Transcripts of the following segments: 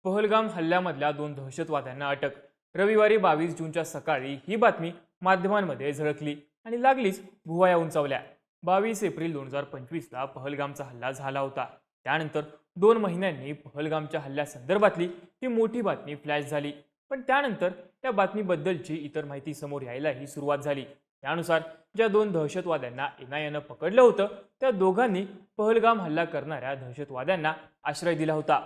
पहलगाम हल्ल्यामधल्या 2 दहशतवाद्यांना अटक। रविवारी 22 जूनच्या सकाळी ही बातमी माध्यमांमध्ये झळकली आणि लागलीच भुवया उंचावल्या। 22 एप्रिल 2025ला पहलगामचा हल्ला झाला होता। त्यानंतर 2 महिन्यांनी पहलगामच्या हल्ल्यासंदर्भातली ही मोठी बातमी फ्लॅश झाली। पण त्यानंतर त्या बातमीबद्दलची इतर माहिती समोर यायलाही सुरुवात झाली। त्यानुसार ज्या 2 दहशतवाद्यांना एनआयएनं पकडलं होतं त्या दोघांनी पहलगाम हल्ला करणाऱ्या दहशतवाद्यांना आश्रय दिला होता।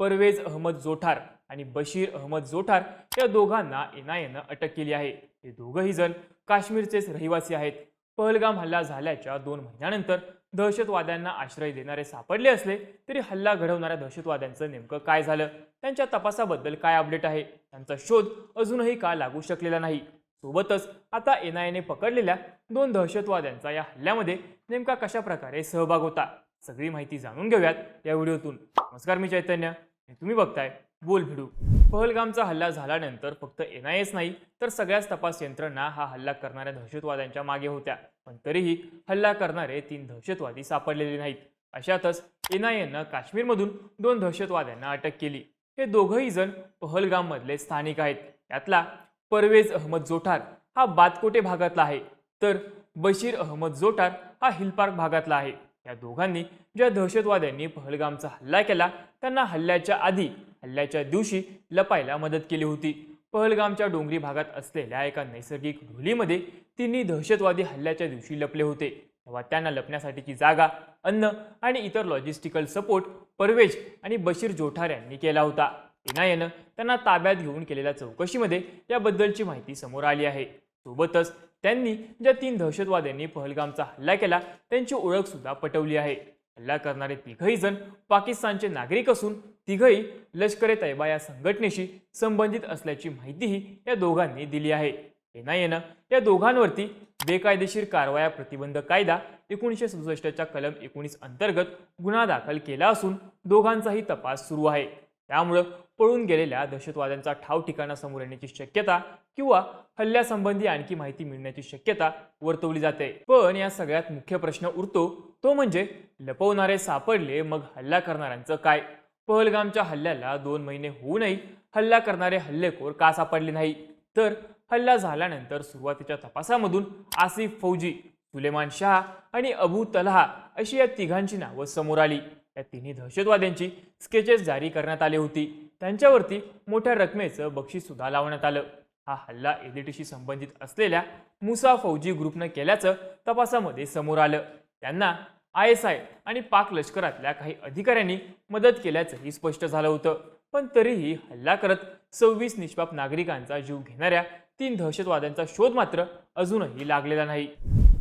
परवेज अहमद जोठार आणि बशीर अहमद जोठार या दोघांना एनआयएनं अटक केली आहे। हे दोघंही जण काश्मीरचेच रहिवासी आहेत। पहलगाम हल्ला झाल्याच्या 2 महिन्यानंतर दहशतवाद्यांना आश्रय देणारे सापडले असले तरी हल्ला घडवणाऱ्या दहशतवाद्यांचं नेमकं काय झालं, त्यांच्या तपासाबद्दल काय अपडेट आहे, त्यांचा शोध अजूनही का लागू शकलेला नाही। सोबतच आता एनआयएने पकडलेल्या 2 दहशतवाद्यांचा या हल्ल्यामध्ये नेमका कशा प्रकारे सहभाग होता, सगळी माहिती जाणून घेऊयात या व्हिडिओतून। नमस्कार, मी चैतन्य आणि तुम्ही बघताय बोल भिडू। पहलगामचा हल्ला झाल्यानंतर फक्त एनआयएच नाही तर सगळ्याच तपास यंत्रणा हा हल्ला करणाऱ्या दहशतवाद्यांच्या मागे होत्या। पण तरीही हल्ला करणारे 3 दहशतवादी सापडलेले नाहीत। अशातच एनआयएनं काश्मीरमधून 2 दहशतवाद्यांना अटक केली। हे दोघंही जण पहलगाम मधले स्थानिक आहेत। यातला परवेज अहमद जोठार हा बातकोटे भागातला आहे, तर बशीर अहमद जोठार हा हिलपार्क भागातला आहे। या दोघांनी ज्या दहशतवाद्यांनी पहलगामचा हल्ला केला त्यांना हल्ल्याच्या आधी हल्ल्याच्या दिवशी लपायला मदत केली होती। पहलगामच्या डोंगरी भागात असलेल्या एका नैसर्गिक ढोलीमध्ये तिन्ही दहशतवादी हल्ल्याच्या दिवशी लपले होते। तेव्हा त्यांना लपण्यासाठीची जागा, अन्न आणि इतर लॉजिस्टिकल सपोर्ट परवेज आणि बशीर जोठार यांनी केला होता। एनआयएनं त्यांना ताब्यात घेऊन केलेल्या चौकशीमध्ये याबद्दलची माहिती समोर आली आहे। सोबतच त्यांनी ज्या 3 दहशतवाद्यांनी पहलगामचा हल्ला केला त्यांची ओळख सुद्धा पटवली आहे। हल्ला करणारे तिघही जण पाकिस्तानचे नागरिक असून तिघही लष्कर ए तैयबा या संघटनेशी संबंधित असल्याची माहितीही या दोघांनी दिली आहे। एनआयएनं या दोघांवरती बेकायदेशीर कारवाया प्रतिबंध कायदा 1967च्या कलम 19 अंतर्गत गुन्हा दाखल केला असून दोघांचाही तपास सुरू आहे। त्यामुळे पळून गेलेल्या दहशतवाद्यांचा ठाव ठिकाणा समोर येण्याची शक्यता किंवा हल्ल्यासंबंधी आणखी माहिती मिळण्याची शक्यता वर्तवली जाते। पण या सगळ्यात मुख्य प्रश्न उरतो तो म्हणजे लपवणारे सापडले, मग हल्ला करणाऱ्यांचं काय? पहलगामच्या हल्ल्याला 2 महिने होऊनही हल्ला करणारे हल्लेखोर का सापडले नाही? तर हल्ला झाल्यानंतर सुरुवातीच्या तपासामधून आसिफ फौजी, सुलेमान शाह आणि अबू तलहा अशी या तिघांची नावं समोर आली। या तिन्ही दहशतवाद्यांची स्केचेस जारी करण्यात आली होती। त्यांच्यावरती मोठ्या रकमेचं बक्षीस सुद्धा लावण्यात आलं। हा हल्ला एलटीटीशी संबंधित असलेल्या मुसा फौजी ग्रुपनं केल्याचं तपासामध्ये समोर आलं। त्यांना आयएसआय आणि पाक लष्करातल्या काही अधिकाऱ्यांनी मदत केल्याचंही स्पष्ट झालं होतं। पण तरीही हल्ला करत 26 निष्पाप नागरिकांचा जीव घेणाऱ्या 3 दहशतवाद्यांचा शोध मात्र अजूनही लागलेला नाही।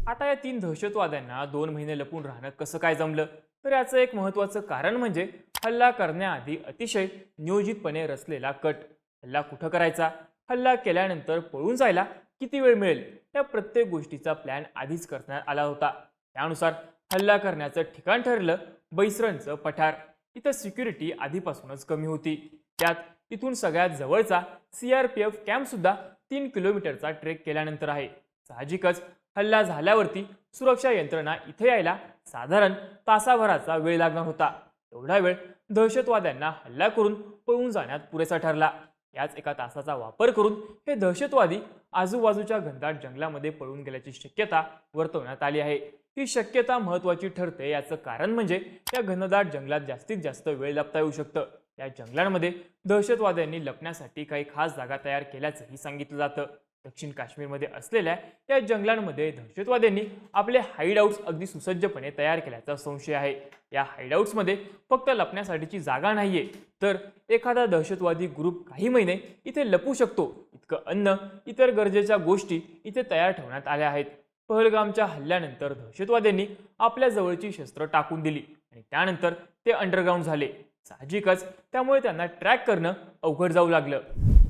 आता या 3 दहशतवाद्यांना 2 महिने लपून राहणं कसं काय जमलं? तर याचं एक महत्त्वाचं कारण म्हणजे हल्ला करण्याआधी अतिशय नियोजितपणे रचलेला कट। हल्ला कुठं करायचा, हल्ला केल्यानंतर पळून जायला किती वेळ मिळेल, या प्रत्येक गोष्टीचा प्लॅन आधीच करण्यात आला होता। त्यानुसार हल्ला करण्याचं ठिकाण ठरलं बैसरणचं पठार। इथं सिक्युरिटी आधीपासूनच कमी होती। त्यात इथून सगळ्यात जवळचा सीआरपीएफ कॅम्प सुद्धा 3 किलोमीटरचा ट्रेक केल्यानंतर आहे। साहजिकच हल्ला झाल्यावरती सुरक्षा यंत्रणा इथे यायला साधारण तासाभराचा वेळ लागणार होता। एवढा वेळ दहशतवाद्यांना हल्ला करून पळून जाण्यात पुरेसा ठरला। याच एका तासाचा वापर करून हे दहशतवादी आजूबाजूच्या घनदाट जंगलामध्ये पळून गेल्याची शक्यता वर्तवण्यात आली आहे। ही शक्यता महत्त्वाची ठरते याचं कारण म्हणजे या घनदाट जंगलात जास्तीत जास्त वेळ लपता येऊ शकतं। या जंगलांमध्ये दहशतवाद्यांनी लपण्यासाठी काही खास जागा तयार केल्याचंही सांगितलं जातं। दक्षिण काश्मीरमध्ये असलेल्या या जंगलांमध्ये दहशतवाद्यांनी आपले हाईडआउट्स अगदी सुसज्जपणे तयार केल्याचा संशय आहे। या हाईडआउट्समध्ये फक्त लपण्यासाठीची जागा नाहीये, तर एखादा दहशतवादी ग्रुप काही महिने इथे लपू शकतो इतकं अन्न, इतर गरजेच्या गोष्टी इथे तयार ठेवण्यात आल्या आहेत। पहलगामच्या हल्ल्यानंतर दहशतवाद्यांनी आपल्या जवळची शस्त्र टाकून दिली आणि त्यानंतर ते अंडरग्राऊंड झाले। साहजिकच त्यामुळे त्यांना ट्रॅक करणं अवघड जाऊ लागलं।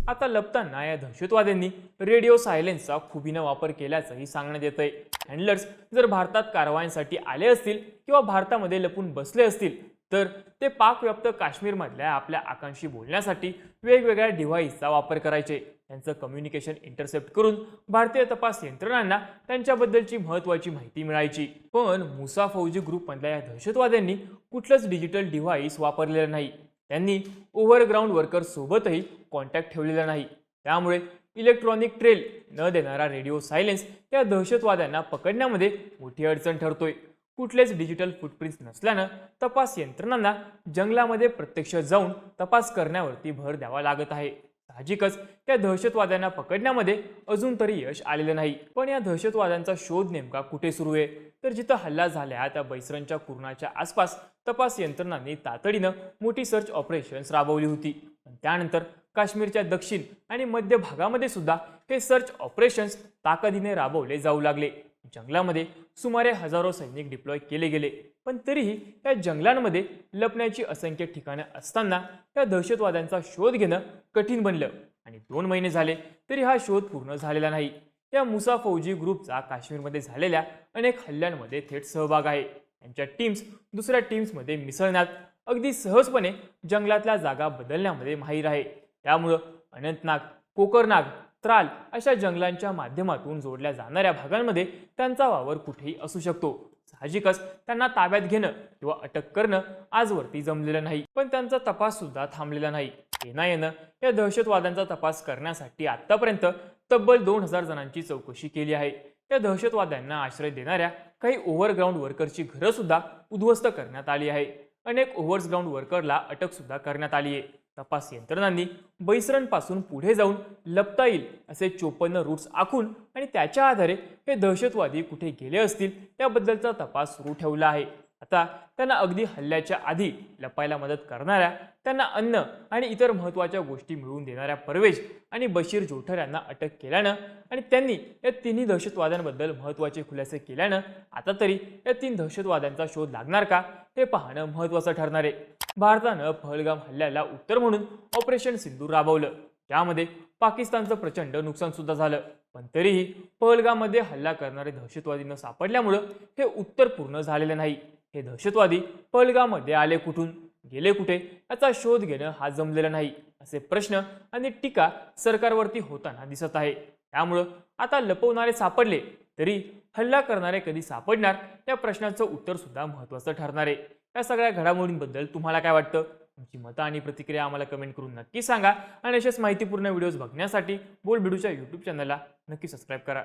आता लपताना या दहशतवाद्यांनी रेडिओ सायलेन्सचा खुबीनं वापर केल्याचंही सांगण्यात येतंय। हँडलर्स जर भारतात कारवायांसाठी आले असतील किंवा भारतामध्ये लपून बसले असतील तर ते पाकव्याप्त काश्मीरमधल्या आपल्या आकांक्षी बोलण्यासाठी वेगवेगळ्या डिव्हाइसचा वापर करायचे। त्यांचं कम्युनिकेशन इंटरसेप्ट करून भारतीय तपास यंत्रणांना त्यांच्याबद्दलची महत्त्वाची माहिती मिळायची। पण मुसा फौजी ग्रुपमधल्या या दहशतवाद्यांनी कुठलंच डिजिटल डिव्हाइस वापरलेलं नाही। त्यांनी ओव्हरग्राऊंड वर्कर सोबतही कॉन्टॅक्ट ठेवलेला नाही. त्यामुळे इलेक्ट्रॉनिक ट्रेल न देणारा रेडिओ सायलेन्स या दहशतवाद्यांना पकडण्यामध्ये मोठी अडचण ठरतोय. कुठलेच डिजिटल फुटप्रिंट्स नसल्यानं तपास यंत्रणांना जंगलामध्ये प्रत्यक्ष जाऊन तपास करण्यावरती भर द्यावा लागत आहे. साहजिकच त्या दहशतवाद्यांना पकडण्यामध्ये अजून तरी यश आलेलं नाही. पण या दहशतवाद्यांचा शोध नेमका कुठे सुरू आहे? तर जिथं हल्ला झाला त्या बैसरनच्या कुरणाच्या आसपास तपास यंत्रणांनी तातडीनं मोठी सर्च ऑपरेशन्स राबवली होती. त्यानंतर काश्मीरच्या दक्षिण आणि मध्य भागामध्ये सुद्धा हे सर्च ऑपरेशन्स ताकदीने राबवले जाऊ लागले. जंगलामध्ये सुमारे हजारो सैनिक डिप्लॉय केले गेले. पण तरीही या जंगलांमध्ये लपण्याची असंख्य ठिकाणं असताना या दहशतवाद्यांचा शोध घेणं कठीण बनलं आणि 2 महिने झाले तरी हा शोध पूर्ण झालेला नाही. या मुसा फौजी ग्रुपचा काश्मीरमध्ये झालेल्या अनेक हल्ल्यांमध्ये थेट सहभाग आहे. यांच्या टीम्स दुसऱ्या टीम्समध्ये मिसळण्यात अगदी सहजपणे जंगलातल्या जागा बदलण्यामध्ये माहीर आहे. त्यामुळं अनंतनाग, कोकरनाग, त्राल अशा जंगलांच्या माध्यमातून जोडल्या जाणाऱ्या भागांमध्ये त्यांचा वावर कुठेही असू शकतो. साहजिकच त्यांना ताब्यात घेणं किंवा अटक करणं आजवरती जमलेलं नाही. पण त्यांचा तपास सुद्धा थांबलेला नाही. एनआयएनं या दहशतवाद्यांचा तपास करण्यासाठी आतापर्यंत तब्बल 2000 जणांची चौकशी केली आहे. या दहशतवाद्यांना आश्रय देणाऱ्या काही ओव्हरग्राऊंड वर्करची घरं सुद्धा उद्ध्वस्त करण्यात आली आहे. अनेक ओव्हरग्राऊंड वर्करला अटक सुद्धा करण्यात आली आहे. तपास यंत्रणांनी बैसरणपासून पुढे जाऊन लपता येईल असे 54 रूट्स आखून आणि त्याच्या आधारे हे दहशतवादी कुठे गेले असतील त्याबद्दलचा तपास सुरू ठेवला आहे. आता त्यांना अगदी हल्ल्याच्या आधी लपायला मदत करणाऱ्या, त्यांना अन्न आणि इतर महत्त्वाच्या गोष्टी मिळवून देणाऱ्या परवेज आणि बशीर जोठर यांना अटक केल्यानं आणि त्यांनी या तिन्ही दहशतवाद्यांबद्दल महत्त्वाचे खुलासे केल्यानं आता तरी या 3 दहशतवाद्यांचा शोध लागणार का हे पाहणं महत्त्वाचं ठरणार आहे. भारतानं पहलगाम हल्ल्याला उत्तर म्हणून ऑपरेशन सिंधूर राबवलं. त्यामध्ये पाकिस्तानचं प्रचंड नुकसान सुद्धा झालं. पण तरीही पहलगाममध्ये हल्ला करणारे दहशतवादी न सापडल्यामुळं हे उत्तर पूर्ण झालेलं नाही. हे दहशतवादी पहलगाममध्ये आले कुठून, गेले कुठे याचा शोध घेणं हा जमलेला नाही असे प्रश्न आणि टीका सरकारवरती होताना दिसत आहे. त्यामुळं आता लपवणारे सापडले तरी हल्ला करणारे कधी सापडणार या प्रश्नाचं उत्तर सुद्धा महत्त्वाचं ठरणार आहे. या सगळ्या घडामोडींबद्दल तुम्हाला काय वाटतं? तुमची मतं आणि प्रतिक्रिया आम्हाला कमेंट करून नक्की सांगा आणि अशाच माहितीपूर्ण व्हिडिओज बघण्यासाठी बोलबिडूच्या YouTube चॅनलला नक्की सबस्क्राईब करा.